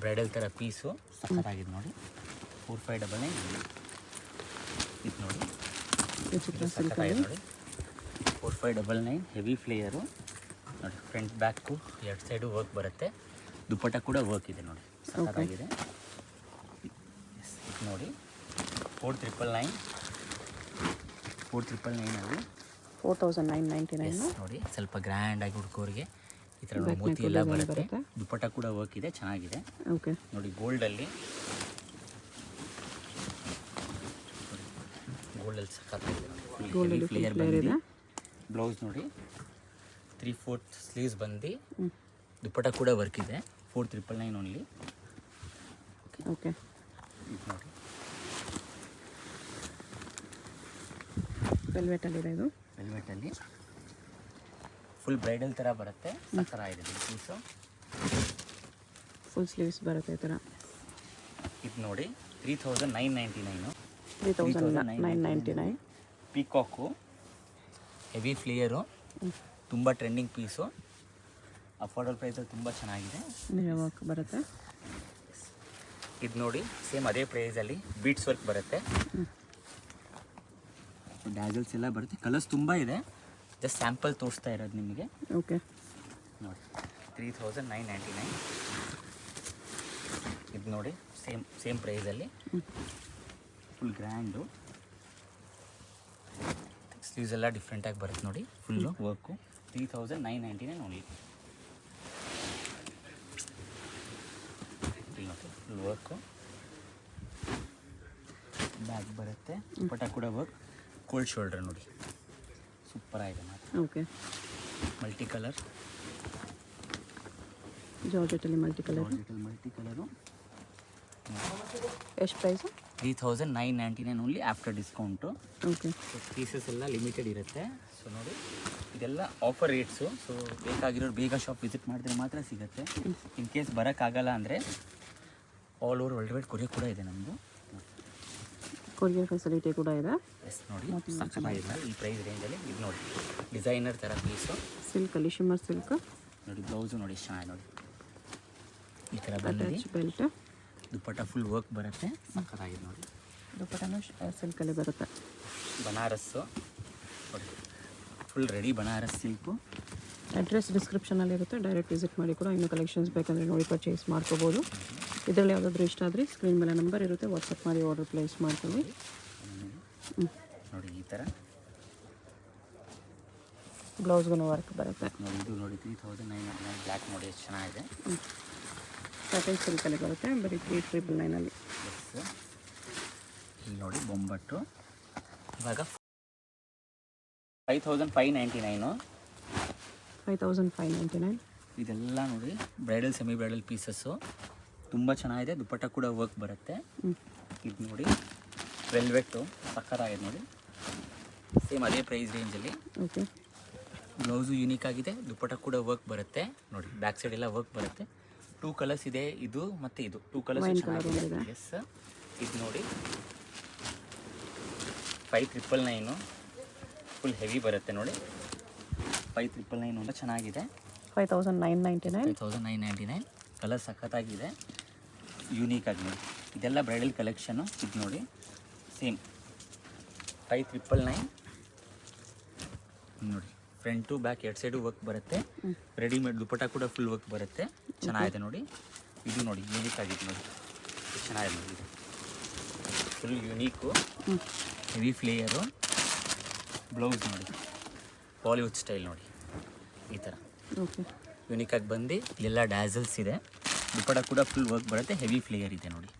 ಬ್ರೈಡಲ್ ಥರ ಪೀಸು ಸಖತ್ತಾಗಿದೆ ನೋಡಿ. 4599 ಇದು ನೋಡಿ, ವಿಚಿತ್ರ ಇದು ಸಿಲ್ಕ್ ಸಖತ್ತಾಗಿದೆ ನೋಡಿ. 4599 ಹೆವಿ ಫ್ಲೇಯರು ನೋಡಿ. ಫ್ರಂಟ್ ಬ್ಯಾಕು ಎರಡು ಸೈಡು ವರ್ಕ್ ಬರುತ್ತೆ, ದುಪ್ಪಟ್ಟ ಕೂಡ ವರ್ಕ್ ಇದೆ ನೋಡಿ, ಸಖತ್ತಾಗಿದೆ. ಇದು ನೋಡಿ 4999 ಅಲ್ಲಿ 4999 ನೋಡಿ. ಸ್ವಲ್ಪ ಗ್ರ್ಯಾಂಡಾಗಿ ಹುಡ್ಕೋರಿಗೆ ಈ ಥರ ನೋಡಿ Back ಮೋತಿ neck ಎಲ್ಲ design ಬರುತ್ತೆ. ಬರುತ್ತೆ. ದುಪ್ಪಟ್ಟ ಕೂಡ ವರ್ಕ್ ಇದೆ, ಚೆನ್ನಾಗಿದೆ ಓಕೆ ನೋಡಿ. ಗೋಲ್ಡಲ್ಲಿ ಸಖತ್ತಾಗಿದೆ ನೋಡಿ. ಗೋಲ್ಡಲ್ಲಿ ಫ್ಲೇಯರ್ ಫ್ಲೇಯರ್ ಇದೆ. ಬ್ಲೌಸ್ ನೋಡಿ 3/4 ಸ್ಲೀವ್ಸ್ ಬಂದು, ದುಪ್ಪಟ್ಟ ಕೂಡ ವರ್ಕ್ ಇದೆ. 4399 ಓನ್ಲಿ. ಓಕೆ ಇದು ನೋಡಿ ವೆಲ್ವೆಟಲ್ಲಿದೆ. ಇದು ವೆಲ್ವೆಟಲ್ಲಿ ಫುಲ್ ಬ್ರೈಡಲ್ ಥರ ಬರುತ್ತೆ, ಸಖತ್ತಾಗಿದೆ ಪೀಸು. ಫುಲ್ ಸ್ಲೀವ್ಸ್ ಬರುತ್ತೆ ಈ ಥರ. ಇದು ನೋಡಿ 3999. 3999. ಪೀಕಾಕು ಹೆವಿ ಫ್ಲೇಯರು, ತುಂಬ ಟ್ರೆಂಡಿಂಗ್ ಪೀಸು, ಅಫೋರ್ಡಬಲ್ ಪ್ರೈಸಲ್ಲಿ ತುಂಬ ಚೆನ್ನಾಗಿದೆ. ವರ್ಕ್ ಬರುತ್ತೆ. ಇದು ನೋಡಿ ಸೇಮ್ ಅದೇ ಪ್ರೈಸಲ್ಲಿ ಬೀಟ್ಸ್ ವರ್ಕ್ ಬರುತ್ತೆ, ಡ್ಯಾಸಲ್ಸ್ ಎಲ್ಲ ಬರುತ್ತೆ. ಕಲರ್ಸ್ ತುಂಬ ಇದೆ, ಜಸ್ಟ್ ಸ್ಯಾಂಪಲ್ ತೋರಿಸ್ತಾ ಇರೋದು ನಿಮಗೆ ಓಕೆ ನೋಡಿ. 3999 ಇದು ನೋಡಿ ಸೇಮ್ ಪ್ರೈಸಲ್ಲಿ ಫುಲ್ ಗ್ರ್ಯಾಂಡು. ಸ್ಲೀವ್ಸ್ ಎಲ್ಲ ಡಿಫ್ರೆಂಟಾಗಿ ಬರುತ್ತೆ ನೋಡಿ, full work. 3999 only. Full work, bag ಬರುತ್ತೆ, ದುಪ್ಪಟ್ಟ ಕೂಡ ವರ್ಕ್. ಕೋಲ್ಡ್ ಶೋಲ್ಡರ್ ನೋಡಿ, ಸೂಪರ್ ಆಗಿದೆ ಮಾತ್ರ. ಓಕೆ ಮಲ್ಟಿ ಕಲರ್, ಜಾರ್ಜೆಟಲ್ಲಿ ಮಲ್ಟಿ ಕಲರ್. ಎಷ್ಟು price? 3999 only after discount. Okay pieces ಎಲ್ಲ ಲಿಮಿಟೆಡ್ ಇರುತ್ತೆ. ಸೊ ನೋಡಿ ಇದೆಲ್ಲ ಆಫರ್ ರೇಟ್ಸು. ಸೊ ಬೇಕಾಗಿರೋರು ಬೇಗ ಶಾಪ್ ವಿಸಿಟ್ ಮಾಡಿದ್ರೆ ಮಾತ್ರ ಸಿಗುತ್ತೆ. ಇನ್ ಕೇಸ್ ಬರೋಕ್ಕಾಗಲ್ಲ ಅಂದರೆ all over world wide courier ಕೂಡ ಇದೆ ನಮ್ಮದು. ಕೊರಿಯರ್ ಫೆಸಿಲಿಟಿ ಕೂಡ ಇದೆ. ಎಸ್ ನೋಡಿ ಸಕ್ಕತ್ತಾಗಿದೆ ಈ ಪ್ರೈಸ್ ರೇಂಜಲ್ಲಿ. ಇದು ನೋಡಿ ಡಿಸೈನರ್ ಥರ ಪೀಸು, ಸಿಲ್ಕಲ್ಲಿ ಶಿಮ್ಮರ್ ಸಿಲ್ಕ್ ನೋಡಿ. ಬ್ಲೌಸು ನೋಡಿ ಎಷ್ಟು ಚೆನ್ನಾಗಿ ನೋಡಿ, ಈ ಥರ ಬಂದು ಅಟ್ಯಾಚ್ ಬೆಲ್ಟ್. ದುಪ್ಪಟ್ಟ ಫುಲ್ ವರ್ಕ್ ಬರುತ್ತೆ, ಸಕ್ಕತ್ತಾಗಿದೆ ನೋಡಿ. ದುಪ್ಪಟ್ಟನೂ ಸಿಲ್ಕಲ್ಲಿ ಬರುತ್ತೆ. ಬನಾರಸ್ಸು ನೋಡಿ, full ready Banaras silk. Address ಡಿಸ್ಕ್ರಿಪ್ಷನಲ್ಲಿ ಇರುತ್ತೆ, ಡೈರೆಕ್ಟ್ ವಿಸಿಟ್ ಮಾಡಿ ಕೂಡ ಇನ್ನೂ ಕಲೆಕ್ಷನ್ಸ್ ಬೇಕಂದರೆ ನೋಡಿ ಪರ್ಚೇಸ್ ಮಾಡ್ಕೋಬೋದು. ಇದರಲ್ಲಿ ಯಾವುದಾದ್ರೂ ಇಷ್ಟ ಆದರೆ ಸ್ಕ್ರೀನ್ ಮೇಲೆ ನಂಬರ್ ಇರುತ್ತೆ, ವಾಟ್ಸಪ್ ಮಾಡಿ ಆರ್ಡರ್ ಪ್ಲೇಸ್ ಮಾಡ್ಕೊಳ್ಳಿ. ನೋಡಿ ಈ ಥರ ಬ್ಲೌಸ್ಗೂ ವರ್ಕ್ ಬರುತ್ತೆ. ನೋಡಿ ಇದು ನೋಡಿ 3999 ಬ್ಲ್ಯಾಕ್ ನೋಡಿ ಎಷ್ಟು ಚೆನ್ನಾಗಿದೆ. ಸ್ಯಾಟನ್ ಸಿಲ್ಕಲ್ಲಿ ಬರುತ್ತೆ, ಬರೀ 3999. ಎಸ್ ಇಲ್ಲಿ ನೋಡಿ ಬೊಂಬಟ್ಟು ಇವಾಗ 5599. 5599. ಇದೆಲ್ಲ ನೋಡಿ ಬ್ರೈಡಲ್ ಸೆಮಿ ಬ್ರೈಡಲ್ ಪೀಸಸ್ಸು ತುಂಬ ಚೆನ್ನಾಗಿದೆ. ದುಪ್ಪಟ್ಟ ಕೂಡ ವರ್ಕ್ ಬರುತ್ತೆ. ಇದು ನೋಡಿ ವೆಲ್ವೆಟ್ಟು ಸಕ್ಕತ್ತಾಗಿದೆ ನೋಡಿ, ಸೇಮ್ ಅದೇ ಪ್ರೈಸ್ ರೇಂಜಲ್ಲಿ. ಓಕೆ, ಬ್ಲೌಸು ಯೂನಿಕ್ ಆಗಿದೆ, ದುಪ್ಪಟ್ಟ ಕೂಡ ವರ್ಕ್ ಬರುತ್ತೆ. ನೋಡಿ ಬ್ಯಾಕ್ ಸೈಡ್ ಎಲ್ಲ ವರ್ಕ್ ಬರುತ್ತೆ. 2 ಕಲರ್ಸ್ ಇದೆ, ಇದು ಮತ್ತು ಇದು 2 ಕಲರ್ಸ್ ಚೆನ್ನಾಗಿದೆ. ಎಸ್ ಇದು ನೋಡಿ 5999 ಫುಲ್ ಹೆವಿ ಬರುತ್ತೆ ನೋಡಿ. 5999 ಅಂತ ಚೆನ್ನಾಗಿದೆ. 5999. 5999 ಕಲರ್ ಸಖತ್ತಾಗಿದೆ, ಯೂನಿಕ್ ಆಗಿ ನೋಡಿ. ಇದೆಲ್ಲ ಬ್ರೈಡಲ್ ಕಲೆಕ್ಷನು. ಇದು ನೋಡಿ ಸೇಮ್ 5999 ನೋಡಿ. ಫ್ರಂಟ್ ಟು ಬ್ಯಾಕ್ ಎರಡು ಸೈಡು ವರ್ಕ್ ಬರುತ್ತೆ. ರೆಡಿಮೇಡ್ ದುಪ್ಪಟ್ಟ ಕೂಡ ಫುಲ್ ವರ್ಕ್ ಬರುತ್ತೆ. ಚೆನ್ನಾಗಿದೆ ನೋಡಿ. ಇದು ನೋಡಿ ಯೂನಿಕ್ ಆಗಿದೆ ನೋಡಿ, ಎಷ್ಟು ಚೆನ್ನಾಗಿದೆ ನೋಡಿ. ಇದು ಫುಲ್ ಯೂನೀಕು, ಹೆವಿ ಫ್ಲೇಯರು. ಬ್ಲೌಸ್ ನೋಡಿ ಬಾಲಿವುಡ್ ಸ್ಟೈಲ್ ನೋಡಿ, ಈ ಥರ ಓಕೆ, ಯೂನಿಕಾಗಿ ಬಂದು ಇಲ್ಲೆಲ್ಲ ಡ್ಯಾಸಲ್ಸ್ ಇದೆ. ದುಪ್ಪಟ್ಟ ಕೂಡ ಫುಲ್ ವರ್ಕ್ ಬರುತ್ತೆ, ಹೆವಿ ಫ್ಲೇಯರ್ ಇದೆ ನೋಡಿ.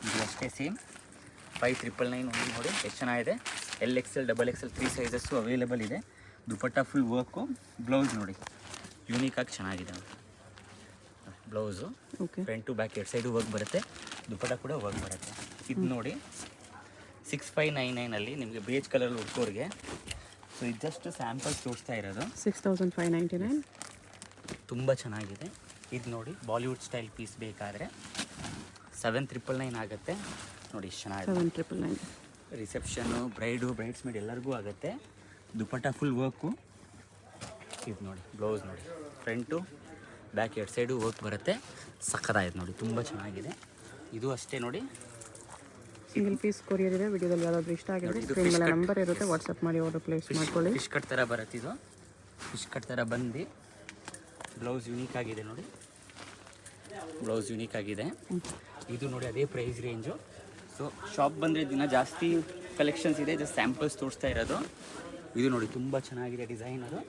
ಇದು ಅಷ್ಟೇ ಸೇಮ್ 5999 ಒಂದು ನೋಡಿ ಎಷ್ಟು ಚೆನ್ನಾಗಿದೆ. XL, XXL 3 ಸೈಜಸ್ಸು ಅವೈಲೇಬಲ್ ಇದೆ. ದುಪ್ಪಟ್ಟ ಫುಲ್ ವರ್ಕು, ಬ್ಲೌಸ್ ನೋಡಿ ಯೂನಿಕಾಗಿ ಚೆನ್ನಾಗಿದೆ ನೋಡಿ. ಬ್ಲೌಸು ಫ್ರಂಟ್ ಟು ಬ್ಯಾಕ್ ಎರಡು ಸೈಡು ವರ್ಕ್ ಬರುತ್ತೆ, ದುಪ್ಪಟ್ಟ ಕೂಡ ವರ್ಕ್ ಬರುತ್ತೆ. ಇದು ನೋಡಿ 6599 ನಿಮಗೆ ಬೇಜ್ ಕಲರ್ ಹುಡ್ಕೋರಿಗೆ. ಸೊ ಇದು ಜಸ್ಟ್ ಸ್ಯಾಂಪಲ್ಸ್ ತೋರಿಸ್ತಾ ಇರೋದು. 6599 ತುಂಬ ಚೆನ್ನಾಗಿದೆ. ಇದು ನೋಡಿ ಬಾಲಿವುಡ್ ಸ್ಟೈಲ್ ಪೀಸ್ ಬೇಕಾದರೆ 7999 ಆಗುತ್ತೆ ನೋಡಿ, ಎಷ್ಟು ಚೆನ್ನಾಗಿದೆ. 7999 ರಿಸೆಪ್ಷನ್ನು, ಬ್ರೈಡ್ಸ್ ಮೇಡ್ ಎಲ್ಲರಿಗೂ ಆಗುತ್ತೆ. ದುಪ್ಪಟ್ಟ ಫುಲ್ ವರ್ಕು. ಇದು ನೋಡಿ ಬ್ಲೌಸ್ ನೋಡಿ ಫ್ರಂಟು ಬ್ಯಾಕ್ ಎರಡು ಸೈಡು ವರ್ಕ್ ಬರುತ್ತೆ, ಸಕ್ಕತ್ತಾಗಿದೆ ನೋಡಿ, ತುಂಬ ಚೆನ್ನಾಗಿದೆ. ಇದು ಅಷ್ಟೇ ನೋಡಿ, ಸಿಂಗಲ್ ಪೀಸ್ ಕೊರಿಯರ್ ಇದೆ. ವಿಡಿಯೋದಲ್ಲಿ ಯಾವ್ದಾದ್ರು ಇಷ್ಟ ಆಗಿದ್ರೆ ಸ್ಕ್ರೀನ್ ಮೇಲೆ ನಂಬರ್ ಇರುತ್ತೆ, ವಾಟ್ಸಪ್ ಮಾಡಿ ಆರ್ಡರ್ ಪ್ಲೇಸ್ ಮಾಡ್ಕೊಳ್ಳಿ. ಫಿಶ್ ಕಟ್ ಥರ ಬರುತ್ತೆ. ಇದು ಫಿಶ್ ಕಟ್ ಥರ ಬಂದು ಬ್ಲೌಸ್ ಯೂನಿಕ್ ಆಗಿದೆ ನೋಡಿ, ಬ್ಲೌಸ್ ಯೂನಿಕ್ ಆಗಿದೆ. ಇದು ನೋಡಿ ಅದೇ ಪ್ರೈಸ್ ರೇಂಜು. ಸೊ ಶಾಪ್ ಬಂದರೆ ದಿನ ಜಾಸ್ತಿ ಕಲೆಕ್ಷನ್ಸ್ ಇದೆ, ಜಸ್ಟ್ ಸ್ಯಾಂಪಲ್ಸ್ ತೋರಿಸ್ತಾ ಇರೋದು. ಇದು ನೋಡಿ ತುಂಬ ಚೆನ್ನಾಗಿದೆ designer.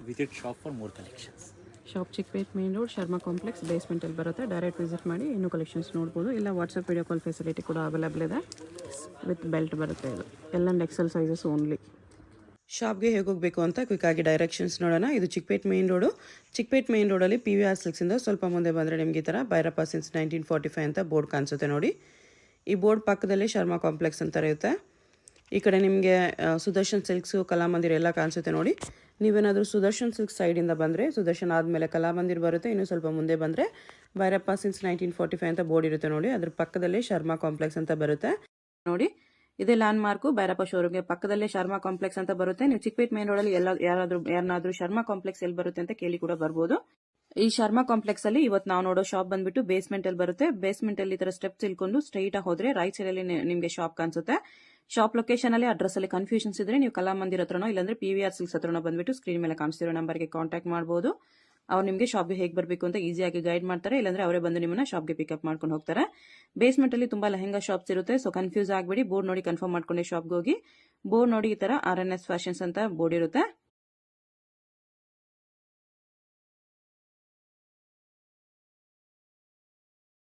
Visit shop for more collections. Shop Chickpet main road, Sharma complex ಬೇಸ್ಮೆಂಟಲ್ಲಿ ಬರುತ್ತೆ. ಡೈರೆಕ್ಟ್ ವಿಸಿಟ್ ಮಾಡಿ ಇನ್ನೂ ಕಲೆಕ್ಷನ್ಸ್ ನೋಡ್ಬೋದು. ಇಲ್ಲ ವಾಟ್ಸಪ್ ವಿಡಿಯೋ ಕಾಲ್ ಫೆಸಿಲಿಟಿ ಕೂಡ ಅವೈಲೇಬಲ್ ಇದೆ, ವಿತ್ ಬೆಲ್ಟ್ ಬರುತ್ತೆ. ಇದು L and XL sizes only. ಶಾಪ್ಗೆ ಹೇಗೆ ಹೋಗಬೇಕು ಅಂತ ಕ್ವಿಕ್ಕಾಗಿ ಡೈರೆಕ್ಷನ್ಸ್ ನೋಡೋಣ. ಇದು Chickpet main road. Chickpet main ರೋಡಲ್ಲಿ PVR ಸಿಲ್ಕ್ಸಿಂದ ಸ್ವಲ್ಪ ಮುಂದೆ ಬಂದರೆ ನಿಮಗೆ ಈ ಥರ ಭೈರಪ್ಪ ಸಿನ್ಸ್ 1945 ಅಂತ ಬೋರ್ಡ್ ಕಾಣಿಸುತ್ತೆ ನೋಡಿ. ಈ ಬೋರ್ಡ್ ಪಕ್ಕದಲ್ಲಿ ಶರ್ಮಾ ಕಾಂಪ್ಲೆಕ್ಸ್ ಅಂತ ಇರುತ್ತೆ. ಈ ಕಡೆ ನಿಮಗೆ ಸುದರ್ಶನ್ ಸಿಲ್ಕ್ಸು, ಕಲಾಮಂದಿರ ಎಲ್ಲ ಕಾಣಿಸುತ್ತೆ ನೋಡಿ. ನೀವೇನಾದರೂ ಸುದರ್ಶನ್ ಸಿಲ್ಕ್ ಸೈಡಿಂದ ಬಂದರೆ, ಸುದರ್ಶನ್ ಆದಮೇಲೆ ಕಲಾಮಂದಿರ್ ಬರುತ್ತೆ. ಇನ್ನೂ ಸ್ವಲ್ಪ ಮುಂದೆ ಬಂದರೆ ಭೈರಪ್ಪ ಸಿನ್ಸ್ 1945 ಅಂತ ಬೋರ್ಡ್ ಇರುತ್ತೆ ನೋಡಿ. ಅದ್ರ ಪಕ್ಕದಲ್ಲೇ ಶರ್ಮಾ ಕಾಂಪ್ಲೆಕ್ಸ್ ಅಂತ ಬರುತ್ತೆ ನೋಡಿ. ಇದೇ ಲ್ಯಾಂಡ್ ಮಾರ್ಕು ಭೈರಪ್ಪ ಶೋರೂಮ್ಗೆ ಪಕ್ಕದಲ್ಲೇ ಶರ್ಮಾ ಕಾಂಪ್ಲೆಕ್ಸ್ ಅಂತ ಬರುತ್ತೆ. ನೀವು ಚಿಕ್ಕಪೇಟ್ ಮೇನ್ ರೋಡಲ್ಲಿ ಯಾರನ್ನಾದ್ರೂ ಶರ್ಮಾ ಕಾಂಪ್ಲೆಕ್ಸ್ ಎಲ್ಲಿ ಬರುತ್ತೆ ಅಂತ ಕೇಳಿ ಕೂಡ ಬರ್ಬೋದು. ಈ ಶರ್ಮಾ ಕಾಂಪ್ಲೆಕ್ಸ್ ಅಲ್ಲಿ ಇವತ್ತು ನಾವು ನೋಡೋ ಶಾಪ್ ಬಂದ್ಬಿಟ್ಟು ಬೇಸ್ಮೆಂಟ್ ಅಲ್ಲಿ ಬರುತ್ತೆ. ಬೇಸ್ಮೆಂಟ್ ಅಲ್ಲಿ ಈ ತರ ಸ್ಟೆಪ್ಸ್ ಇಳ್ಕೊಂಡು ಸ್ಟ್ರೈಟ್ ಆಗಿ ಹೋದ್ರೆ ರೈಟ್ ಸೈಡ್ ಅಲ್ಲಿ ನಿಮಗೆ ಶಾಪ್ ಕಾಣಿಸುತ್ತೆ. ಶಾಪ್ ಲೊಕೇಶನ್ ಅಲ್ಲಿ ಅಡ್ರೆಸ್ ಅಲ್ಲಿ ಕನ್ಫ್ಯೂಷನ್ಸ್ ಇದ್ರೆ ನೀವು ಕಲಾಮಂದಿರ ಹತ್ರನೋ ಇಲ್ಲಾಂದ್ರೆ PVR ಸಿಲ್ಕ್ಸ್ ಹತ್ರನೋ ಬಂದ್ಬಿಟ್ಟು ಸ್ಕ್ರೀನ್ ಮೇಲೆ ಕಾಣಿಸ್ತಿರೋ ನಂಬರ್ಗೆ ಕಾಂಟ್ಯಾಕ್ಟ್ ಮಾಡಬಹುದು. ಅವ್ರು ನಿಮಗೆ ಶಾಪ್ಗೆ ಹೇಗೆ ಬರಬೇಕು ಅಂತ ಈಸಿಯಾಗಿ ಗೈಡ್ ಮಾಡ್ತಾರೆ. ಇಲ್ಲಾಂದ್ರೆ ಅವರೇ ಬಂದು ನಿಮ್ಮನ್ನ ಶಾಪ್ಗೆ ಪಿಕಪ್ ಮಾಡ್ಕೊಂಡು ಹೋಗ್ತಾರೆ. ಬೇಸ್ಮೆಂಟ್ ಅಲ್ಲಿ ತುಂಬಾ ಲೆಹಂಗಾ ಶಾಪ್ಸ್ ಇರುತ್ತೆ, ಸೊ ಕನ್ಫ್ಯೂಸ್ ಆಗಬೇಡಿ. ಬೋರ್ಡ್ ನೋಡಿ ಕನ್ಫರ್ಮ್ ಮಾಡ್ಕೊಂಡೆ ಶಾಪ್ಗೆ ಹೋಗಿ. ಬೋರ್ಡ್ ನೋಡಿ ಈ ತರ RNS ಫ್ಯಾಷನ್ಸ್ ಅಂತ ಬೋರ್ಡ್ ಇರುತ್ತೆ.